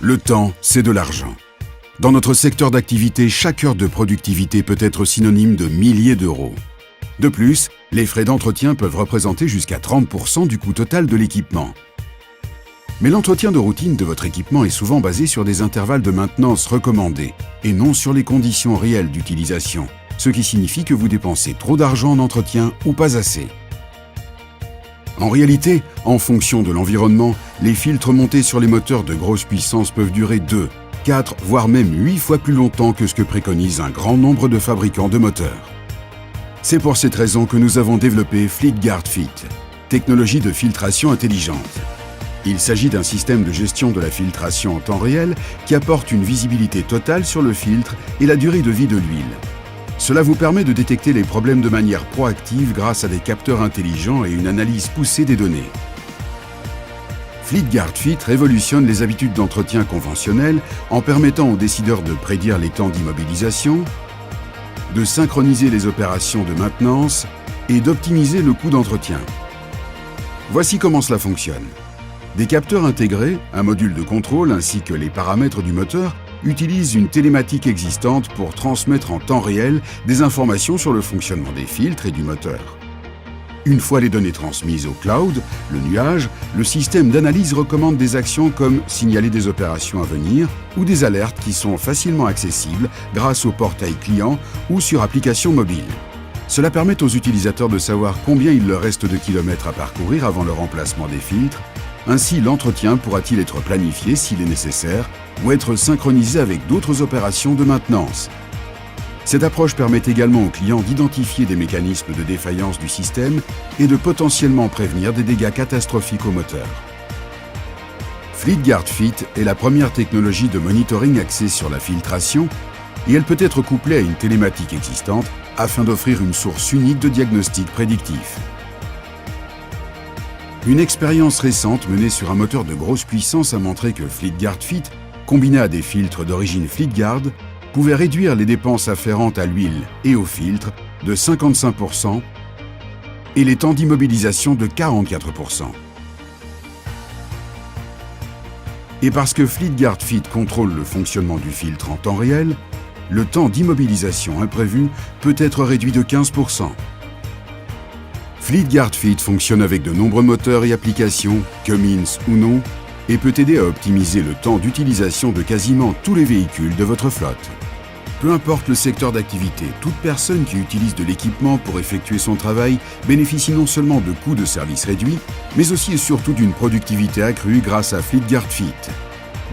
Le temps, c'est de l'argent. Dans notre secteur d'activité, chaque heure de productivité peut être synonyme de milliers d'euros. De plus, les frais d'entretien peuvent représenter jusqu'à 30% du coût total de l'équipement. Mais l'entretien de routine de votre équipement est souvent basé sur des intervalles de maintenance recommandés et non sur les conditions réelles d'utilisation, ce qui signifie que vous dépensez trop d'argent en entretien ou pas assez. En réalité, en fonction de l'environnement, les filtres montés sur les moteurs de grosse puissance peuvent durer 2, 4, voire même 8 fois plus longtemps que ce que préconise un grand nombre de fabricants de moteurs. C'est pour cette raison que nous avons développé Fleetguard Fit, technologie de filtration intelligente. Il s'agit d'un système de gestion de la filtration en temps réel qui apporte une visibilité totale sur le filtre et la durée de vie de l'huile. Cela vous permet de détecter les problèmes de manière proactive grâce à des capteurs intelligents et une analyse poussée des données. Fleetguard Fit révolutionne les habitudes d'entretien conventionnelles en permettant aux décideurs de prédire les temps d'immobilisation, de synchroniser les opérations de maintenance et d'optimiser le coût d'entretien. Voici comment cela fonctionne. Des capteurs intégrés, un module de contrôle ainsi que les paramètres du moteur utilisent une télématique existante pour transmettre en temps réel des informations sur le fonctionnement des filtres et du moteur. Une fois les données transmises au cloud, le nuage, le système d'analyse recommande des actions comme signaler des opérations à venir ou des alertes qui sont facilement accessibles grâce au portail client ou sur application mobile. Cela permet aux utilisateurs de savoir combien il leur reste de kilomètres à parcourir avant le remplacement des filtres. Ainsi, l'entretien pourra-t-il être planifié s'il est nécessaire ou être synchronisé avec d'autres opérations de maintenance. Cette approche permet également aux clients d'identifier des mécanismes de défaillance du système et de potentiellement prévenir des dégâts catastrophiques au moteur. Fleetguard Fit est la première technologie de monitoring axée sur la filtration et elle peut être couplée à une télématique existante afin d'offrir une source unique de diagnostic prédictif. Une expérience récente menée sur un moteur de grosse puissance a montré que Fleetguard Fit, combiné à des filtres d'origine Fleetguard, pouvait réduire les dépenses afférentes à l'huile et au filtre de 55% et les temps d'immobilisation de 44%. Et parce que Fleetguard Fit contrôle le fonctionnement du filtre en temps réel, le temps d'immobilisation imprévu peut être réduit de 15%. Fleetguard Fit fonctionne avec de nombreux moteurs et applications, Cummins ou non, et peut aider à optimiser le temps d'utilisation de quasiment tous les véhicules de votre flotte. Peu importe le secteur d'activité, toute personne qui utilise de l'équipement pour effectuer son travail bénéficie non seulement de coûts de service réduits, mais aussi et surtout d'une productivité accrue grâce à Fleetguard Fit.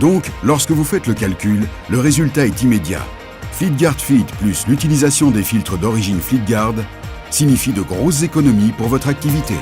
Donc, lorsque vous faites le calcul, le résultat est immédiat. Fleetguard Fit plus l'utilisation des filtres d'origine Fleetguard signifie de grosses économies pour votre activité.